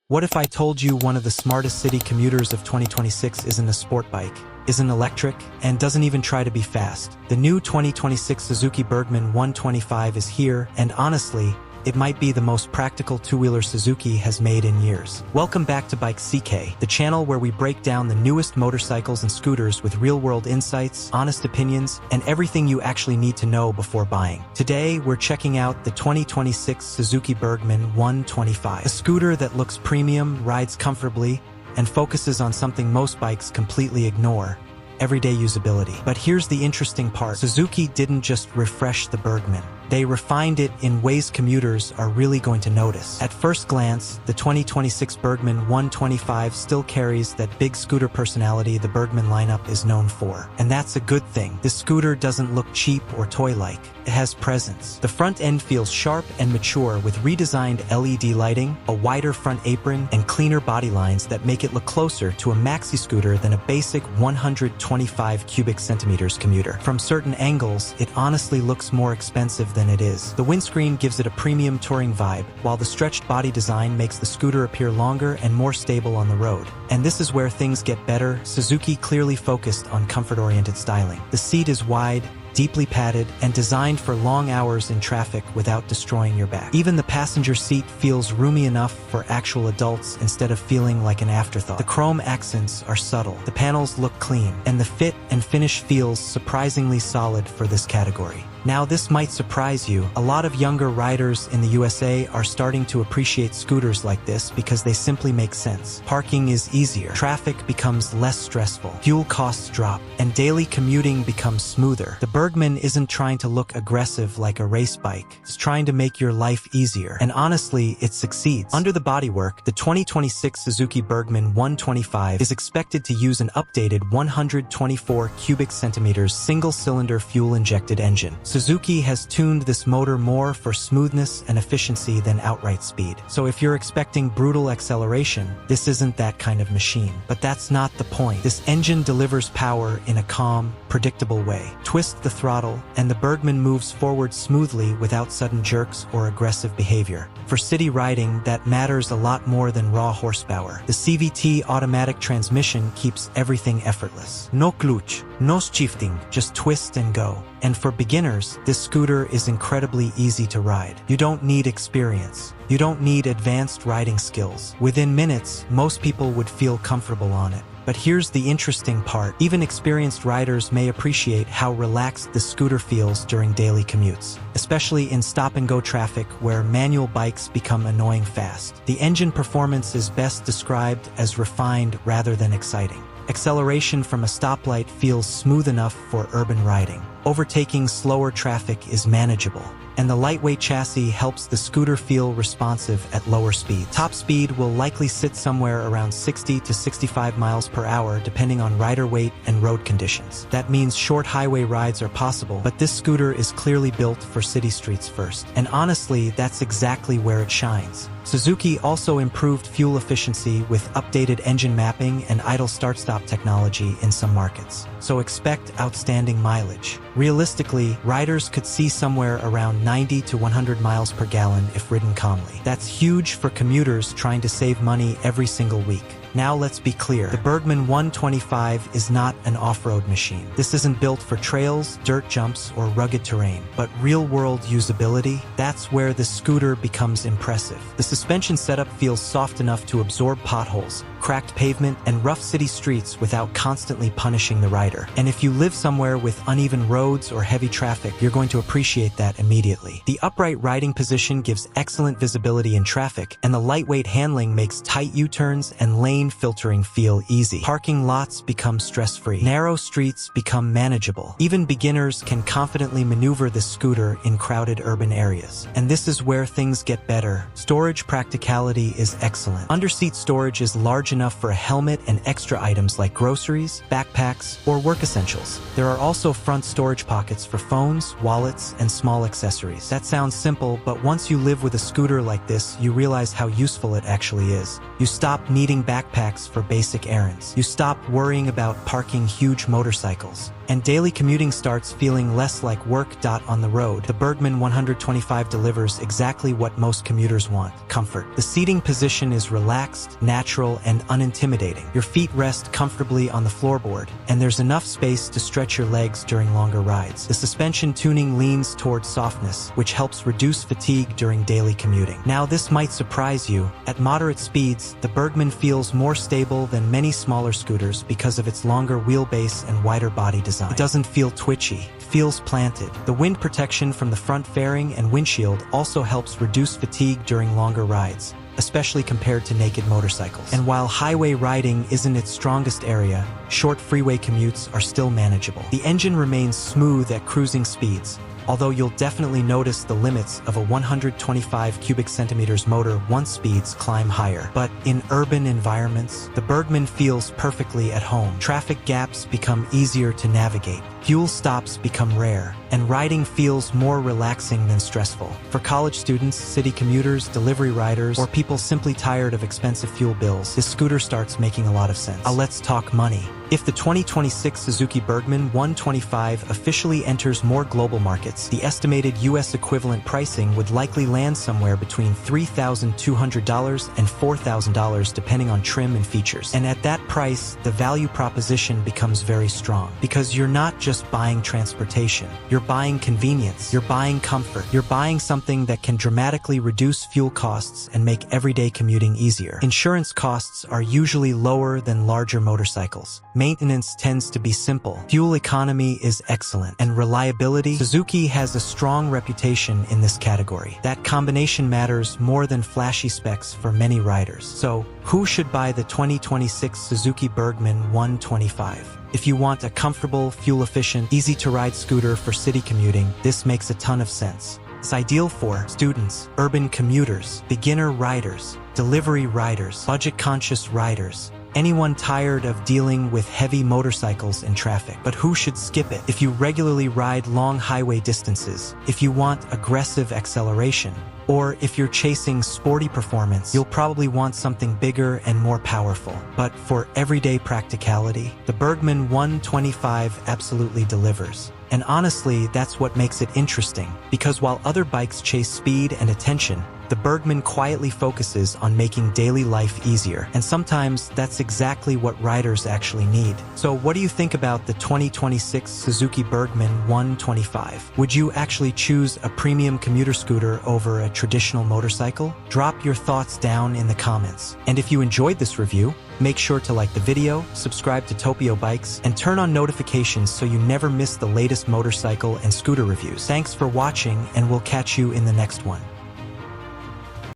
What if I told you one of the smartest city commuters of 2026 isn't a sport bike, isn't electric, and doesn't even try to be fast? The new 2026 Suzuki Burgman 125 is here, and honestly, it might be the most practical two-wheeler Suzuki has made in years. Welcome back to Bike CK, the channel where we break down the newest motorcycles and scooters with real-world insights, honest opinions, and everything you actually need to know before buying. Today, we're checking out the 2026 Suzuki Burgman 125, a scooter that looks premium, rides comfortably, and focuses on something most bikes completely ignore: everyday usability. But here's the interesting part. Suzuki didn't just refresh the Bergman. They refined it in ways commuters are really going to notice. At first glance, the 2026 Bergman 125 still carries that big scooter personality the Bergman lineup is known for. And that's a good thing. This scooter doesn't look cheap or toy-like. It has presence. The front end feels sharp and mature with redesigned LED lighting, a wider front apron, and cleaner body lines that make it look closer to a maxi-scooter than a basic 125 cubic centimeters commuter. From certain angles, it honestly looks more expensive than it is. The windscreen gives it a premium touring vibe, while the stretched body design makes the scooter appear longer and more stable on the road. And this is where things get better. Suzuki clearly focused on comfort-oriented styling. The seat is wide, deeply padded, and designed for long hours in traffic without destroying your back. Even the passenger seat feels roomy enough for actual adults instead of feeling like an afterthought. The chrome accents are subtle, the panels look clean, and the fit and finish feels surprisingly solid for this category. Now, this might surprise you. A lot of younger riders in the USA are starting to appreciate scooters like this because they simply make sense. Parking is easier, traffic becomes less stressful, fuel costs drop, and daily commuting becomes smoother. The Bergman isn't trying to look aggressive like a race bike. It's trying to make your life easier. And honestly, it succeeds. Under the bodywork, the 2026 Suzuki Burgman 125 is expected to use an updated 124 cubic centimeters single-cylinder fuel-injected engine. Suzuki has tuned this motor more for smoothness and efficiency than outright speed. So if you're expecting brutal acceleration, this isn't that kind of machine. But that's not the point. This engine delivers power in a calm, predictable way. Twist the throttle, and the Bergman moves forward smoothly without sudden jerks or aggressive behavior. For city riding, that matters a lot more than raw horsepower. The CVT automatic transmission keeps everything effortless. No clutch, no shifting, just twist and go. And for beginners, this scooter is incredibly easy to ride. You don't need experience. You don't need advanced riding skills. Within minutes, most people would feel comfortable on it. But here's the interesting part. Even experienced riders may appreciate how relaxed the scooter feels during daily commutes, especially in stop-and-go traffic where manual bikes become annoying fast. The engine performance is best described as refined rather than exciting. Acceleration from a stoplight feels smooth enough for urban riding. Overtaking slower traffic is manageable, and the lightweight chassis helps the scooter feel responsive at lower speeds. Top speed will likely sit somewhere around 60 to 65 miles per hour depending on rider weight and road conditions. That means short highway rides are possible, but this scooter is clearly built for city streets first. And honestly, that's exactly where it shines. Suzuki also improved fuel efficiency with updated engine mapping and idle start-stop technology in some markets. So expect outstanding mileage. Realistically, riders could see somewhere around 90 to 100 miles per gallon if ridden calmly. That's huge for commuters trying to save money every single week. Now let's be clear, the Bergman 125 is not an off-road machine. This isn't built for trails, dirt jumps, or rugged terrain. But real-world usability, that's where the scooter becomes impressive. The suspension setup feels soft enough to absorb potholes, cracked pavement, and rough city streets without constantly punishing the rider. And if you live somewhere with uneven roads or heavy traffic, you're going to appreciate that immediately. The upright riding position gives excellent visibility in traffic, and the lightweight handling makes tight U-turns and lane filtering feel easy. Parking lots become stress-free. Narrow streets become manageable. Even beginners can confidently maneuver this scooter in crowded urban areas. And this is where things get better. Storage practicality is excellent. Underseat storage is large enough for a helmet and extra items like groceries, backpacks, or work essentials. There are also front storage pockets for phones, wallets, and small accessories. That sounds simple, but once you live with a scooter like this, you realize how useful it actually is. You stop needing backpacks backpacks for basic errands. You stop worrying about parking huge motorcycles, and daily commuting starts feeling less like work. On the road, the Bergman 125 delivers exactly what most commuters want: comfort. The seating position is relaxed, natural, and unintimidating. Your feet rest comfortably on the floorboard, and there's enough space to stretch your legs during longer rides. The suspension tuning leans towards softness, which helps reduce fatigue during daily commuting. Now, this might surprise you. At moderate speeds, the Bergman feels more stable than many smaller scooters because of its longer wheelbase and wider body design. It doesn't feel twitchy. Feels planted. The wind protection from the front fairing and windshield also helps reduce fatigue during longer rides, especially compared to naked motorcycles. And while highway riding isn't its strongest area, short freeway commutes are still manageable. The engine remains smooth at cruising speeds, although you'll definitely notice the limits of a 125 cubic centimeters motor once speeds climb higher. But in urban environments, the Bergman feels perfectly at home. Traffic gaps become easier to navigate. Fuel stops become rare, and riding feels more relaxing than stressful. For college students, city commuters, delivery riders, or people simply tired of expensive fuel bills, this scooter starts making a lot of sense. Let's talk money. If the 2026 Suzuki Burgman 125 officially enters more global markets, the estimated US equivalent pricing would likely land somewhere between $3,200 and $4,000 depending on trim and features. And at that price, the value proposition becomes very strong, because you're not just buying transportation. You're buying convenience. You're buying comfort. You're buying something that can dramatically reduce fuel costs and make everyday commuting easier. Insurance costs are usually lower than larger motorcycles. Maintenance tends to be simple. Fuel economy is excellent. And reliability? Suzuki has a strong reputation in this category. That combination matters more than flashy specs for many riders. So, who should buy the 2026 Suzuki Burgman 125? If you want a comfortable, fuel-efficient, easy-to-ride scooter for city commuting, this makes a ton of sense. It's ideal for students, urban commuters, beginner riders, delivery riders, budget-conscious riders, anyone tired of dealing with heavy motorcycles and traffic. But who should skip it? If you regularly ride long highway distances, if you want aggressive acceleration, or if you're chasing sporty performance, you'll probably want something bigger and more powerful. But for everyday practicality, the Bergman 125 absolutely delivers. And honestly, that's what makes it interesting, because while other bikes chase speed and attention, the Bergman quietly focuses on making daily life easier. And sometimes that's exactly what riders actually need. So what do you think about the 2026 Suzuki Burgman 125? Would you actually choose a premium commuter scooter over a traditional motorcycle? Drop your thoughts down in the comments. And if you enjoyed this review, make sure to like the video, subscribe to Topio Bikes, and turn on notifications so you never miss the latest motorcycle and scooter reviews. Thanks for watching, and we'll catch you in the next one.